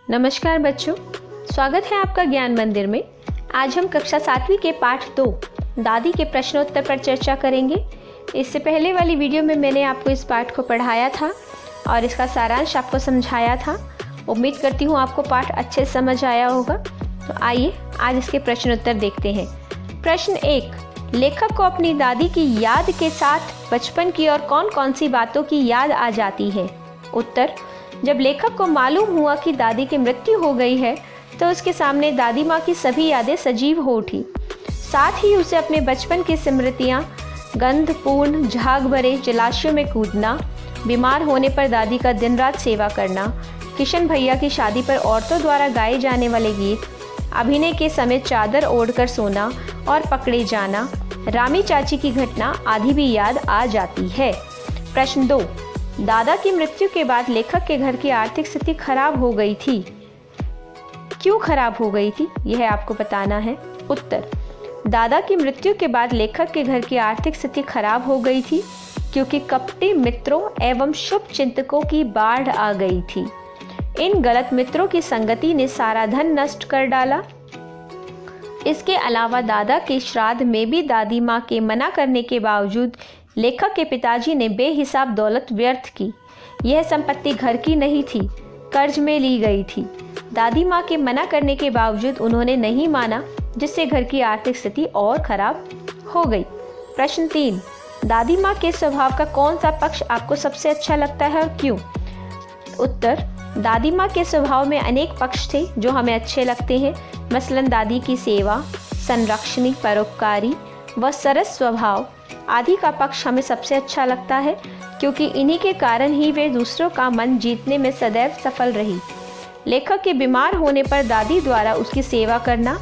नमस्कार बच्चों, स्वागत है आपका ज्ञान मंदिर में। आज हम कक्षा 7वीं के पाठ 2 दादी के प्रश्नोत्तर पर चर्चा करेंगे। इससे पहले वाली वीडियो में मैंने आपको इस पाठ को पढ़ाया था और इसका सारांश आपको समझाया था। उम्मीद करती हूँ आपको पाठ अच्छे से समझ आया होगा। तो आइए आज इसके प्रश्नोत्तर देखते हैं। प्रश्न 1, लेखक को अपनी दादी की याद के साथ बचपन की और कौन कौन सी बातों की याद आ जाती है? उत्तर, जब लेखक को मालूम हुआ कि दादी की मृत्यु हो गई है तो उसके सामने दादी माँ की सभी यादें सजीव हो उठी। साथ ही उसे अपने बचपन की स्मृतियाँ, गंधपूर्ण झाग भरे जलाशयों में कूदना, बीमार होने पर दादी का दिन रात सेवा करना, किशन भैया की शादी पर औरतों द्वारा गाए जाने वाले गीत, अभिनय के समय चादर ओढ़कर सोना और पकड़े जाना, रामी चाची की घटना आदि भी याद आ जाती है। प्रश्न 2, दादा की मृत्यु के बाद लेखक के घर की आर्थिक स्थिति खराब हो गई थी। क्यों खराब हो गई थी, यह आपको बताना है। उत्तर, दादा की मृत्यु के बाद लेखक के घर की आर्थिक स्थिति खराब हो गई थी क्योंकि कपटी मित्रों एवं शुभ चिंतकों की बाढ़ आ गई थी। इन गलत मित्रों की संगति ने सारा धन नष्ट कर डाला। इसके अलावा दादा के श्राद्ध में भी दादी माँ के मना करने के बावजूद लेखक के पिताजी ने बेहिसाब दौलत व्यर्थ की। यह संपत्ति घर की नहीं थी, कर्ज में ली गई थी। दादी माँ के मना करने के बावजूद उन्होंने नहीं माना, जिससे घर की आर्थिक स्थिति और खराब हो गई। प्रश्न 3, दादी माँ के स्वभाव का कौन सा पक्ष आपको सबसे अच्छा लगता है और क्यों? उत्तर, दादी माँ के स्वभाव में अनेक पक्ष थे जो हमें अच्छे लगते हैं। मसलन दादी की सेवा, संरक्षणी, परोपकारी व सरस स्वभाव आदि का पक्ष हमें सबसे अच्छा लगता है, क्योंकि इन्हीं के कारण ही वे दूसरों का मन जीतने में सदैव सफल रही। लेखक के बीमार होने पर दादी द्वारा उसकी सेवा करना,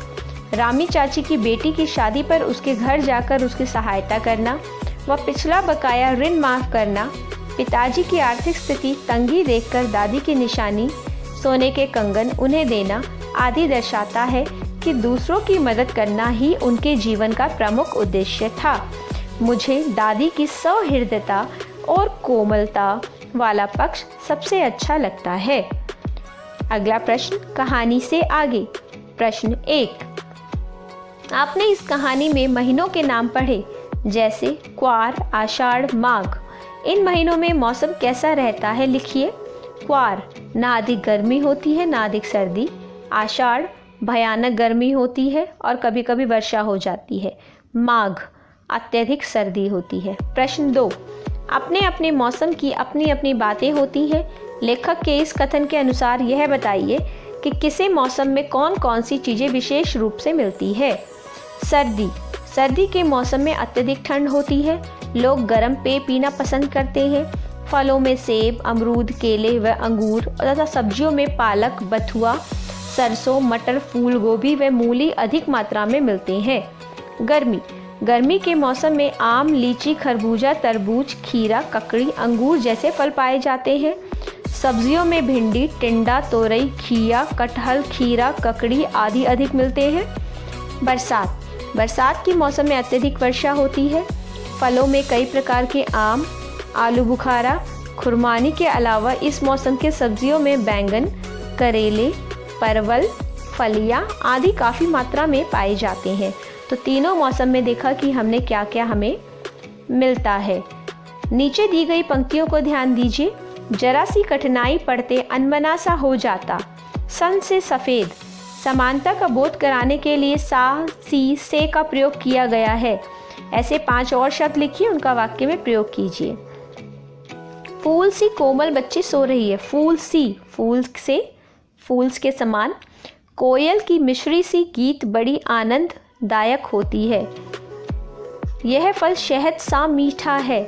रामी चाची की बेटी की शादी पर उसके घर जाकर उसकी सहायता करना व पिछला बकाया ऋण माफ़ करना, पिताजी की आर्थिक स्थिति तंगी देखकर दादी की निशानी सोने के कंगन उन्हें देना आदि दर्शाता है कि दूसरों की मदद करना ही उनके जीवन का प्रमुख उद्देश्य था। मुझे दादी की सौहृदयता और कोमलता वाला पक्ष सबसे अच्छा लगता है। अगला प्रश्न, कहानी से आगे। प्रश्न 1, आपने इस कहानी में महीनों के नाम पढ़े, जैसे क्वार, आषाढ़, माघ। इन महीनों में मौसम कैसा रहता है, लिखिए। क्वार, ना अधिक गर्मी होती है ना अधिक सर्दी। आषाढ़, भयानक गर्मी होती है और कभी कभी वर्षा हो जाती है। माघ, अत्यधिक सर्दी होती है। प्रश्न 2, अपने अपने मौसम की अपनी अपनी बातें होती हैं। लेखक के इस कथन के अनुसार यह बताइए कि किसी मौसम में कौन कौन सी चीज़ें विशेष रूप से मिलती है। सर्दी, सर्दी के मौसम में अत्यधिक ठंड होती है। लोग गर्म पेय पीना पसंद करते हैं। फलों में सेब, अमरूद, केले व अंगूर तथा सब्जियों में पालक, बथुआ, सरसों, मटर, फूल गोभी व मूली अधिक मात्रा में मिलते हैं। गर्मी, गर्मी के मौसम में आम, लीची, खरबूजा, तरबूज, खीरा, ककड़ी, अंगूर जैसे फल पाए जाते हैं। सब्जियों में भिंडी, टिंडा, तोरई, घिया, कटहल, खीरा, ककड़ी आदि अधिक मिलते हैं। बरसात, बरसात के मौसम में अत्यधिक वर्षा होती है। फलों में कई प्रकार के आम, आलू बुखारा, खुरमानी के अलावा इस मौसम के सब्जियों में बैंगन, करेले, परवल, फलियां आदि काफ़ी मात्रा में पाए जाते हैं। तो तीनों मौसम में देखा कि हमने क्या क्या हमें मिलता है। नीचे दी गई पंक्तियों को ध्यान दीजिए। जरा सी कठिनाई पड़ते अनमना सा हो जाता, सन से सफ़ेद। समानता का बोध कराने के लिए सा, सी, से का प्रयोग किया गया है। ऐसे 5 और शब्द लिखिए, उनका वाक्य में प्रयोग कीजिए। फूल सी कोमल बच्ची सो रही है। फूल सी, फूल से, फूल्स के समान। कोयल की मिश्री सी गीत बड़ी आनंददायक होती है। यह फल शहद सा मीठा है,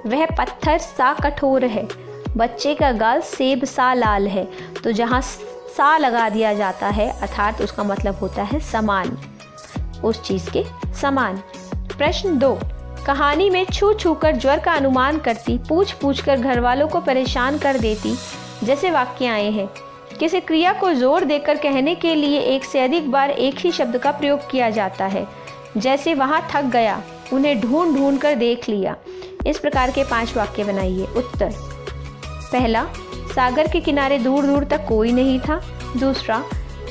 वह पत्थर सा कठोर है। बच्चे का गाल सेब सा लाल है। तो जहाँ सा लगा दिया जाता है अर्थात उसका मतलब होता है समान, उस चीज़ के समान। प्रश्न 2, कहानी में छू छू कर ज्वर का अनुमान करती, पूछ पूछ कर घर वालों को परेशान कर देती जैसे वाक्य आए हैं। किसी क्रिया को जोर देकर कहने के लिए एक से अधिक बार एक ही शब्द का प्रयोग किया जाता है, जैसे वहाँ थक गया, उन्हें ढूंढ ढूंढ कर देख लिया। इस प्रकार के 5 वाक्य बनाइए। उत्तर, पहला, सागर के किनारे दूर दूर तक कोई नहीं था। दूसरा,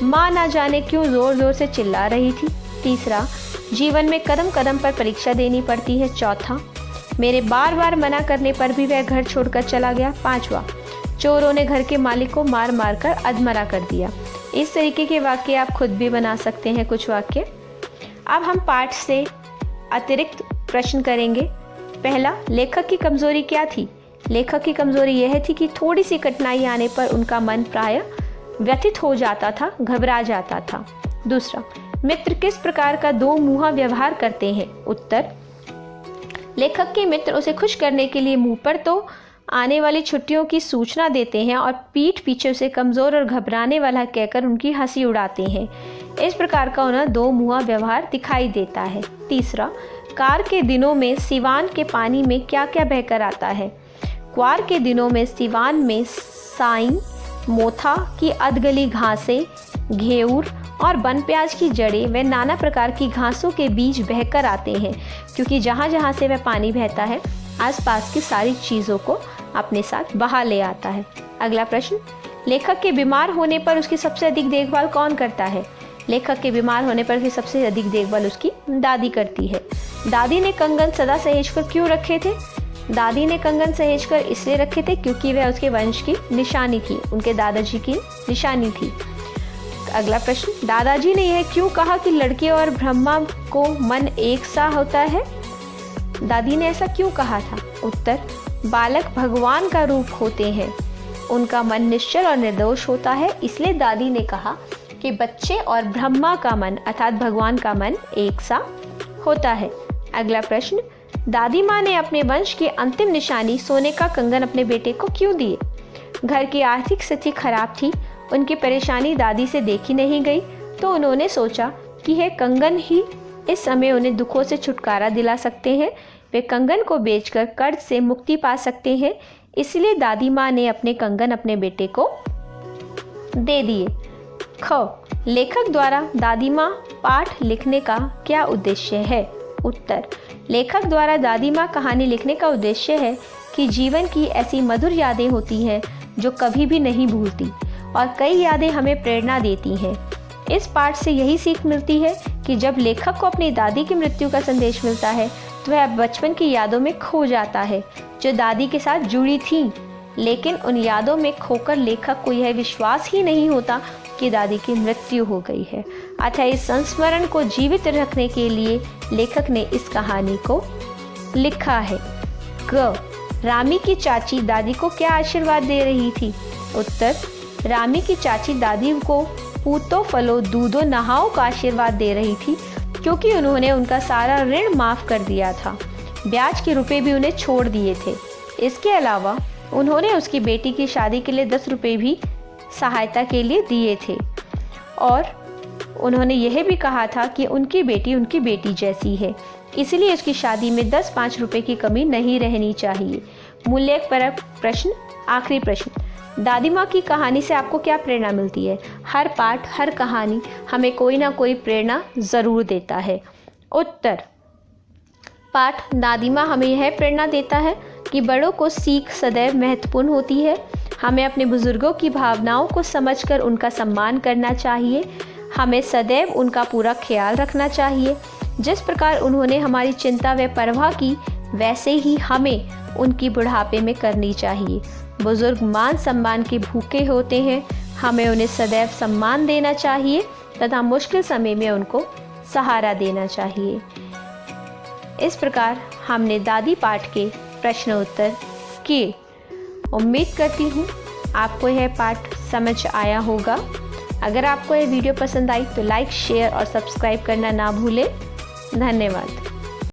माँ ना जाने क्यों ज़ोर ज़ोर से चिल्ला रही थी। तीसरा, जीवन में कदम कदम पर परीक्षा देनी पड़ती है। चौथा, मेरे बार बार मना करने पर भी वह घर छोड़कर चला गया। पांचवा, चोरों ने घर के मालिक को मार मार कर अधमरा कर दिया। इस तरीके के वाक्य आप खुद भी बना सकते हैं, कुछ वाक्य। अब हम पाठ से अतिरिक्त प्रश्न करेंगे। पहला, लेखक की कमजोरी क्या थी? लेखक की कमजोरी यह थी कि थोड़ी सी कठिनाई आने पर उनका मन प्रायः व्यथित हो जाता था, घबरा जाता था। दूसरा, मित्र किस प्रकार का दो मुँहा व्यवहार करते हैं? उत्तर, लेखक के मित्र उसे खुश करने के लिए मुंह पर तो आने वाली छुट्टियों की सूचना देते हैं और पीठ पीछे उसे कमज़ोर और घबराने वाला कहकर उनकी हंसी उड़ाते हैं। इस प्रकार का उन्हें दो मुँहा व्यवहार दिखाई देता है। तीसरा, क्वार के दिनों में सिवान के पानी में क्या क्या बहकर आता है? क्वार के दिनों में सिवान में साइन, मोथा की अधगली घासें, घेऊर और बनप्याज की जड़ें व नाना प्रकार की घासों के बीज बहकर आते हैं, क्योंकि जहाँ जहाँ से वह पानी बहता है आसपास की सारी चीज़ों को अपने साथ बहा ले आता है। अगला प्रश्न, लेखक के बीमार होने पर उसकी सबसे अधिक देखभाल कौन करता है? लेखक के बीमार होने पर उसकी सबसे अधिक देखभाल उसकी दादी करती है। दादी ने कंगन सदा सहेज कर क्यों रखे थे? दादी ने कंगन सहेज कर इसलिए रखे थे क्योंकि वह उसके वंश की निशानी थी, उनके दादाजी की निशानी थी। अगला प्रश्न, दादाजी ने यह क्यों कहा कि लड़के और ब्रह्मा को मन एक सा होता है? दादी ने ऐसा क्यों कहा था? उत्तर, बालक भगवान का रूप होते हैं, उनका मन निश्चल और निर्दोष होता है, इसलिए दादी ने कहा कि बच्चे और ब्रह्मा का मन अर्थात भगवान का मन एक सा होता है। अगला प्रश्न, दादी माँ ने अपने वंश की अंतिम निशानी सोने का कंगन अपने बेटे को क्यों दिए? घर की आर्थिक स्थिति खराब थी, उनकी परेशानी दादी से देखी नहीं गई, तो उन्होंने सोचा कि यह कंगन ही इस समय उन्हें दुखों से छुटकारा दिला सकते हैं। वे कंगन को बेचकर कर्ज से मुक्ति पा सकते हैं, इसलिए दादी माँ ने अपने कंगन अपने बेटे को दे दिए। ख, लेखक द्वारा दादी माँ पाठ लिखने का क्या उद्देश्य है? उत्तर, लेखक द्वारा दादी माँ कहानी लिखने का उद्देश्य है कि जीवन की ऐसी मधुर यादें होती हैं जो कभी भी नहीं भूलती और कई यादें हमें प्रेरणा देती हैं। इस पाठ से यही सीख मिलती है कि जब लेखक को अपनी दादी की मृत्यु का संदेश मिलता है तो वह बचपन की यादों में खो जाता है जो दादी के साथ जुड़ी थीं, लेकिन उन यादों में खोकर लेखक को यह विश्वास ही नहीं होता कि दादी की मृत्यु हो गई है। अतः इस संस्मरण को जीवित रखने के लिए लेखक ने इस कहानी को लिखा है। ग, रामी की चाची दादी को क्या आशीर्वाद दे रही थी? उत्तर, रामी की चाची दादी को पूतो फलो दूधो नहाओ का आशीर्वाद दे रही थी, क्योंकि उन्होंने उनका सारा ऋण माफ़ कर दिया था, ब्याज के रुपए भी उन्हें छोड़ दिए थे। इसके अलावा उन्होंने उसकी बेटी की शादी के लिए 10 रुपये भी सहायता के लिए दिए थे और उन्होंने यह भी कहा था कि उनकी बेटी जैसी है, इसलिए उसकी शादी में 10-5 रुपये की कमी नहीं रहनी चाहिए। मूल्यपरक प्रश्न, आखिरी प्रश्न, दादी माँ की कहानी से आपको क्या प्रेरणा मिलती है? हर पाठ, हर कहानी हमें कोई ना कोई प्रेरणा ज़रूर देता है। उत्तर, पाठ दादी माँ हमें यह प्रेरणा देता है कि बड़ों को सीख सदैव महत्वपूर्ण होती है। हमें अपने बुजुर्गों की भावनाओं को समझकर उनका सम्मान करना चाहिए। हमें सदैव उनका पूरा ख्याल रखना चाहिए। जिस प्रकार उन्होंने हमारी चिंता व परवाह की, वैसे ही हमें उनकी बुढ़ापे में करनी चाहिए। बुजुर्ग मान सम्मान के भूखे होते हैं, हमें उन्हें सदैव सम्मान देना चाहिए तथा मुश्किल समय में उनको सहारा देना चाहिए। इस प्रकार हमने दादी पाठ के प्रश्न उत्तर किए। उम्मीद करती हूँ आपको यह पाठ समझ आया होगा। अगर आपको यह वीडियो पसंद आई तो लाइक, शेयर और सब्सक्राइब करना ना भूलें। धन्यवाद।